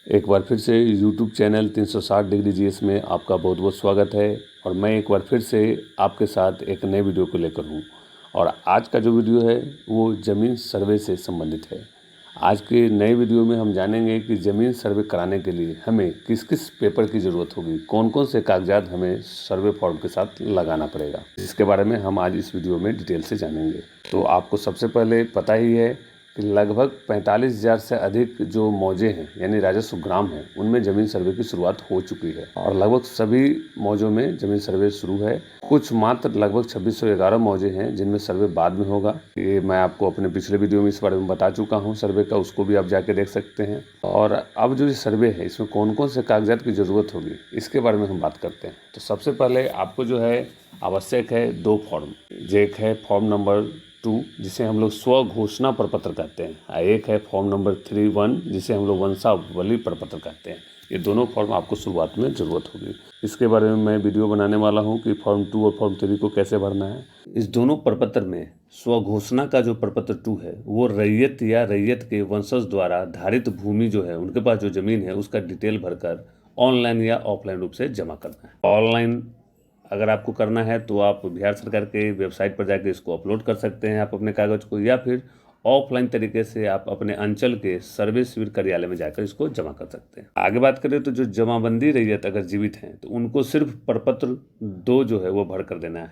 एक बार फिर से यूट्यूब चैनल 360 डिग्री जीएस में आपका बहुत बहुत स्वागत है। और मैं एक बार फिर से आपके साथ एक नए वीडियो को लेकर हूँ। और आज का जो वीडियो है वो ज़मीन सर्वे से संबंधित है। आज के नए वीडियो में हम जानेंगे कि ज़मीन सर्वे कराने के लिए हमें किस किस पेपर की ज़रूरत होगी, कौन कौन से कागजात हमें सर्वे फॉर्म के साथ लगाना पड़ेगा, जिसके बारे में हम आज इस वीडियो में डिटेल से जानेंगे। तो आपको सबसे पहले पता ही है कि लगभग 45,000 से अधिक जो मौजे हैं यानी राजस्व ग्राम हैं, उनमें ज़मीन सर्वे की शुरुआत हो चुकी है और लगभग सभी मौजों में ज़मीन सर्वे शुरू है। कुछ मात्र लगभग 2611 मौजे हैं जिनमें सर्वे बाद में होगा। ये मैं आपको अपने पिछले वीडियो में इस बारे में बता चुका हूँ सर्वे का, उसको भी आप जाके देख सकते हैं। और अब जो ये सर्वे है इसमें कौन कौन से कागजात की ज़रूरत होगी इसके बारे में हम बात करते हैं। तो सबसे पहले आपको जो है आवश्यक है 2 फॉर्म। एक है फॉर्म नंबर 2 जिसे हम लोग स्व घोषणा प्रपत्र कहते हैं, एक है फॉर्म नंबर 3(1) जिसे हम लोग वंशावली प्रपत्र कहते हैं। ये दोनों फॉर्म आपको शुरुआत में ज़रूरत होगी। इसके बारे में मैं वीडियो बनाने वाला हूँ कि फॉर्म 2 और फॉर्म 3 को कैसे भरना है। इस दोनों प्रपत्र में स्व घोषणा का जो प्रपत्र 2 है वो रैयत या रैयत के वंशज द्वारा धारित भूमि जो है, उनके पास जो ज़मीन है उसका डिटेल भरकर ऑनलाइन या ऑफलाइन रूप से जमा करना है। ऑनलाइन अगर आपको करना है तो आप बिहार सरकार के वेबसाइट पर जाकर इसको अपलोड कर सकते हैं आप अपने कागज़ को, या फिर ऑफलाइन तरीके से आप अपने अंचल के सर्वे शिविर कार्यालय में जाकर इसको जमा कर सकते हैं। आगे बात करें तो जो जमाबंदी रैयत अगर जीवित हैं तो उनको सिर्फ प्रपत्र 2 जो है वो भर कर देना है।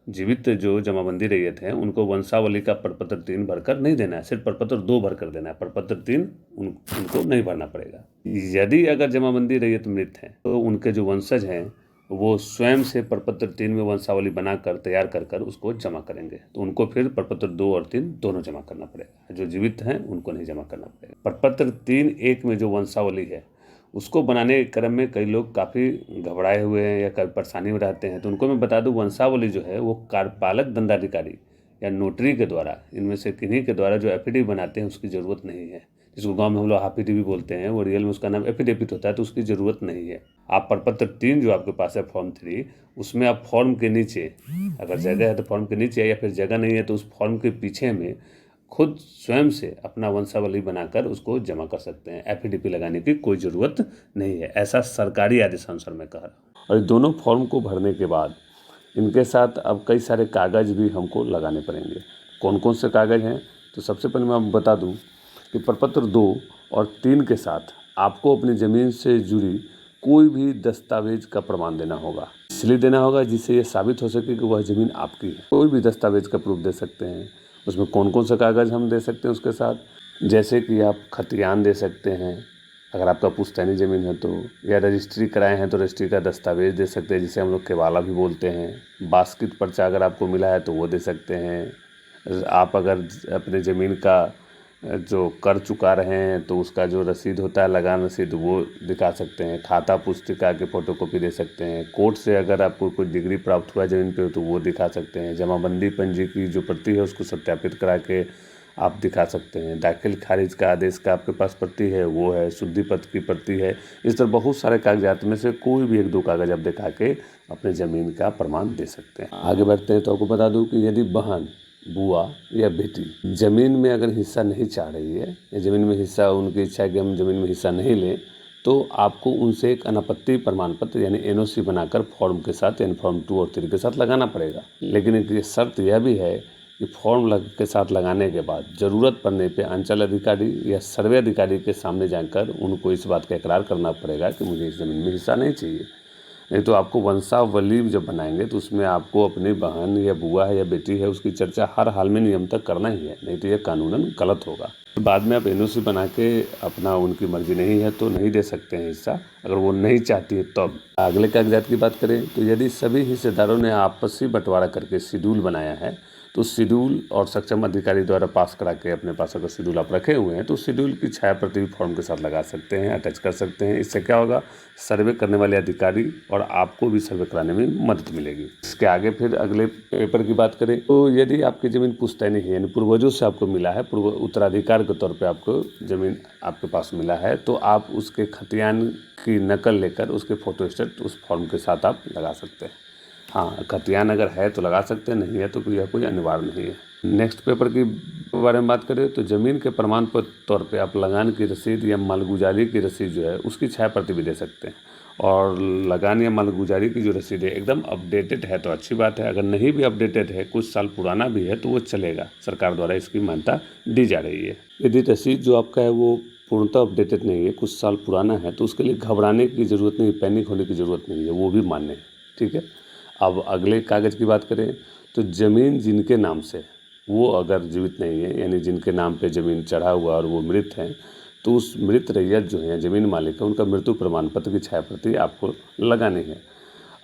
जीवित जो जमाबंदी रैयत हैं उनको वंशावली का प्रपत्र 3 भरकर नहीं देना है, सिर्फ प्रपत्र 2 भरकर देना है। प्रपत्र 3 उनको नहीं भरना पड़ेगा। यदि अगर जमाबंदी रैयत मृत हैं तो उनके जो वंशज हैं वो स्वयं से प्रपत्र 3 में वंशावली बनाकर तैयार कर उसको जमा करेंगे, तो उनको फिर प्रपत्र 2 और 3 दोनों जमा करना पड़ेगा। जो जीवित हैं उनको नहीं जमा करना पड़ेगा। प्रपत्र 3(1) में जो वंशावली है उसको बनाने के क्रम में कई लोग काफ़ी घबराए हुए हैं या कभी परेशानी में रहते हैं, तो उनको मैं बता दूं वंशावली जो है वो कार्यपालक दंडाधिकारी या नोटरी के द्वारा, इनमें से किन्हीं के द्वारा जो एफिडेविट बनाते हैं उसकी ज़रूरत नहीं है। जिसको गांव में हम लोग हाफिडी भी बोलते हैं, वो रियल में उसका नाम एफिडेविट होता है, तो उसकी ज़रूरत नहीं है। आप प्रपत्र 3 जो आपके पास है फॉर्म 3, उसमें आप फॉर्म के नीचे अगर जगह है तो फॉर्म के नीचे, या फिर जगह नहीं है तो उस फॉर्म के पीछे में खुद स्वयं से अपना वंशावली बनाकर उसको जमा कर सकते हैं। एफिडेविट लगाने की कोई ज़रूरत नहीं है, ऐसा सरकारी आदेशानुसार मैं कह रहा हूँ। और दोनों फॉर्म को भरने के बाद इनके साथ अब कई सारे कागज़ भी हमको लगाने पड़ेंगे। कौन कौन से कागज़ हैं तो सबसे पहले मैं आपको बता दूं कि प्रपत्र 2 और 3 के साथ आपको अपनी ज़मीन से जुड़ी कोई भी दस्तावेज का प्रमाण देना होगा। इसलिए देना होगा जिससे ये साबित हो सके कि वह ज़मीन आपकी है। कोई भी दस्तावेज का प्रूफ दे सकते हैं। उसमें कौन कौन से कागज़ हम दे सकते हैं उसके साथ, जैसे कि आप खतियान दे सकते हैं अगर आपका पुश्तैनी ज़मीन है तो, या रजिस्ट्री कराए हैं तो रजिस्ट्री का दस्तावेज दे सकते हैं जिसे हम लोग केवाला भी बोलते हैं। बास्किट पर्चा अगर आपको मिला है तो वो दे सकते हैं। आप अगर अपने ज़मीन का जो कर चुका रहे हैं तो उसका जो रसीद होता है, लगान रसीद, वो दिखा सकते हैं। खाता पुस्तिका की फ़ोटोकॉपी दे सकते हैं। कोर्ट से अगर आपको कोई डिग्री प्राप्त हुआ है ज़मीन पे तो वो दिखा सकते हैं। जमाबंदी पंजी की जो प्रति है उसको सत्यापित करा के आप दिखा सकते हैं। दाखिल खारिज का आदेश का आपके पास प्रति है वो है, शुद्धि पत्र की प्रति है। इस तरह बहुत सारे कागजात में से कोई भी 1-2 कागज़ आप दिखा के अपने ज़मीन का प्रमाण दे सकते हैं। आगे बढ़ते हैं तो आपको बता दूँ कि यदि बहन, बुआ या बेटी ज़मीन में अगर हिस्सा नहीं चाह रही है या ज़मीन में हिस्सा, उनकी इच्छा है कि हम ज़मीन में हिस्सा नहीं लें, तो आपको उनसे एक अनापत्ति प्रमाण पत्र यानी एनओसी बनाकर फॉर्म के साथ यानी फॉर्म 2 और 3 के साथ लगाना पड़ेगा। लेकिन एक शर्त यह भी है कि फॉर्म के साथ लगाने के बाद ज़रूरत पड़ने पे अंचल अधिकारी या सर्वे अधिकारी के सामने जाकर उनको इस बात का इकरार करना पड़ेगा कि मुझे इस ज़मीन में हिस्सा नहीं चाहिए। नहीं तो आपको वंशावली जब बनाएंगे तो उसमें आपको अपनी बहन या बुआ है या बेटी है उसकी चर्चा हर हाल में नियम तक करना ही है, नहीं तो यह कानूनन गलत होगा। बाद में आप एनओसी बना के अपना, उनकी मर्जी नहीं है तो नहीं दे सकते हैं हिस्सा, अगर वो नहीं चाहती है तब। अगले कागजात की बात करें तो यदि सभी हिस्सेदारों ने आपसी बंटवारा करके शेड्यूल बनाया है तो शेड्यूल और सक्षम अधिकारी द्वारा पास करा के अपने पास अगर शेड्यूल आप रखे हुए हैं तो शेड्यूल की छाया प्रति फॉर्म के साथ लगा सकते हैं, अटैच कर सकते हैं। इससे क्या होगा, सर्वे करने वाले अधिकारी और आपको भी सर्वे कराने में मदद मिलेगी। इसके आगे फिर अगले पेपर की बात करें तो यदि आपकी ज़मीन पुश्तैनी है यानी पूर्वजों से आपको मिला है, पूर्व उत्तराधिकार के तौर पर आपको ज़मीन आपके पास मिला है, तो आप उसके खतियान की नकल लेकर उसके फोटोस्टेट उस फॉर्म के साथ आप लगा सकते हैं। हाँ, खतियान अगर है तो लगा सकते हैं, नहीं है तो यह कोई अनिवार्य नहीं है। नेक्स्ट पेपर की बारे में बात करें तो ज़मीन के प्रमाण पत्र तौर पे आप लगान की रसीद या मालगुजारी की रसीद जो है उसकी छाया प्रति भी दे सकते हैं। और लगान या मालगुजारी की जो रसीद है एकदम अपडेटेड है तो अच्छी बात है, अगर नहीं भी अपडेटेड है, कुछ साल पुराना भी है तो वो चलेगा, सरकार द्वारा इसकी मान्यता दी जा रही है। यदि रसीद जो आपका है वो पूर्णतः अपडेटेड नहीं है, कुछ साल पुराना है, तो उसके लिए घबराने की ज़रूरत नहीं, पैनिक होने की ज़रूरत नहीं है, वो भी मान्य है। ठीक है। अब अगले कागज़ की बात करें तो ज़मीन जिनके नाम से, वो अगर जीवित नहीं है, यानी जिनके नाम पे ज़मीन चढ़ा हुआ और वो मृत हैं, तो उस मृत रैयत जो है, ज़मीन मालिक है, उनका मृत्यु प्रमाण पत्र की छाया प्रति आपको लगानी है।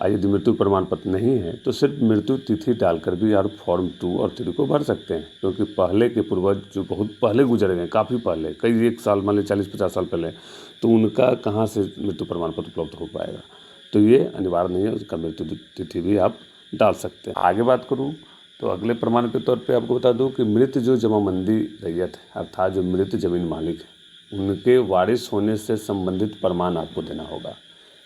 और यदि मृत्यु प्रमाण पत्र नहीं है तो सिर्फ मृत्यु तिथि डालकर भी आप फॉर्म 2 और 3 को भर सकते हैं, क्योंकि पहले के पूर्वज जो बहुत पहले गुजर गए, काफ़ी पहले, कई 1 साल मान लीजिए 40-50 साल पहले, तो उनका कहाँ से मृत्यु प्रमाण पत्र उपलब्ध हो पाएगा। तो ये अनिवार्य नहीं है, उसका मृत्यु तिथि भी आप डाल सकते हैं। आगे बात करूँ तो अगले प्रमाण के तौर पे आपको बता दूं कि मृत जो जमाबंदी रैयत है, अर्थात जो मृत जमीन मालिक है, उनके वारिस होने से संबंधित प्रमाण आपको देना होगा।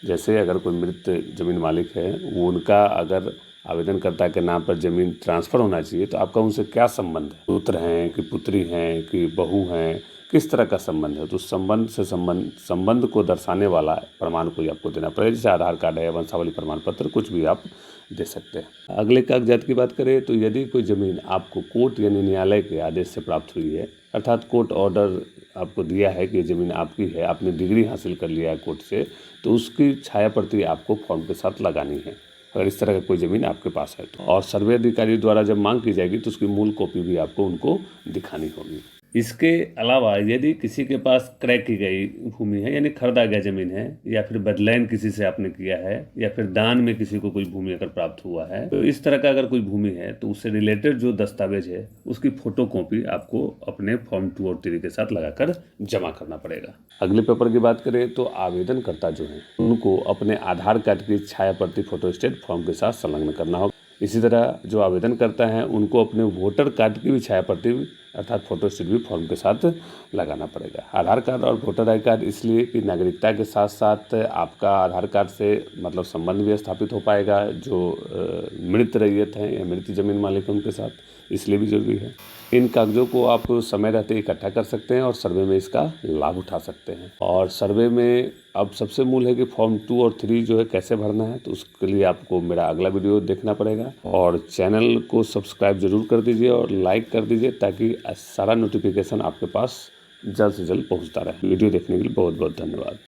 जैसे अगर कोई मृत जमीन मालिक है, वो उनका अगर आवेदनकर्ता के नाम पर ज़मीन ट्रांसफ़र होना चाहिए तो आपका उनसे क्या संबंध है, पुत्र हैं कि पुत्री हैं कि बहू हैं, किस तरह का संबंध है, तो संबंध को दर्शाने वाला प्रमाण कोई आपको देना पड़ेगा, जैसे आधार कार्ड है, वंशावली प्रमाण पत्र, कुछ भी आप दे सकते हैं। अगले कागजात की बात करें तो यदि कोई ज़मीन आपको कोर्ट यानी न्यायालय के आदेश से प्राप्त हुई है, अर्थात कोर्ट ऑर्डर आपको दिया है कि ये ज़मीन आपकी है, आपने डिग्री हासिल कर लिया है कोर्ट से, तो उसकी छाया प्रति आपको फॉर्म के साथ लगानी है, अगर इस तरह का कोई ज़मीन आपके पास है तो। और सर्वे अधिकारी द्वारा जब मांग की जाएगी तो उसकी मूल कॉपी भी आपको उनको दिखानी होगी। इसके अलावा यदि किसी के पास क्रय की गई भूमि है, यानी खरीदा गया ज़मीन है, या फिर बदलैन किसी से आपने किया है, या फिर दान में किसी को कोई भूमि अगर प्राप्त हुआ है, तो इस तरह का अगर कोई भूमि है तो उससे रिलेटेड जो दस्तावेज है उसकी फ़ोटो कॉपी आपको अपने फॉर्म 2 और 3 के साथ लगाकर जमा करना पड़ेगा। अगले पेपर की बात करें तो आवेदनकर्ता जो हैं उनको अपने आधार कार्ड की छाया प्रति फोटोस्टेट फॉर्म के साथ संलग्न करना होगा। इसी तरह जो आवेदन करता है उनको अपने वोटर कार्ड की भी छाया प्रति अर्थात फोटोस्टेट भी फॉर्म के साथ लगाना पड़ेगा। आधार कार्ड और वोटर आई कार्ड इसलिए कि नागरिकता के साथ साथ आपका आधार कार्ड से मतलब संबंध भी स्थापित हो पाएगा जो मृत रैयत हैं या मृत जमीन मालिक हैं उनके साथ, इसलिए भी जरूरी है। इन कागज़ों को आप समय रहते इकट्ठा कर सकते हैं और सर्वे में इसका लाभ उठा सकते हैं। और सर्वे में अब सबसे मूल है कि फॉर्म 2 और 3 जो है कैसे भरना है, तो उसके लिए आपको मेरा अगला वीडियो देखना पड़ेगा। और चैनल को सब्सक्राइब जरूर कर दीजिए और लाइक कर दीजिए ताकि सारा नोटिफिकेशन आपके पास जल्द से जल्द पहुंचता रहे। वीडियो देखने के लिए बहुत बहुत धन्यवाद।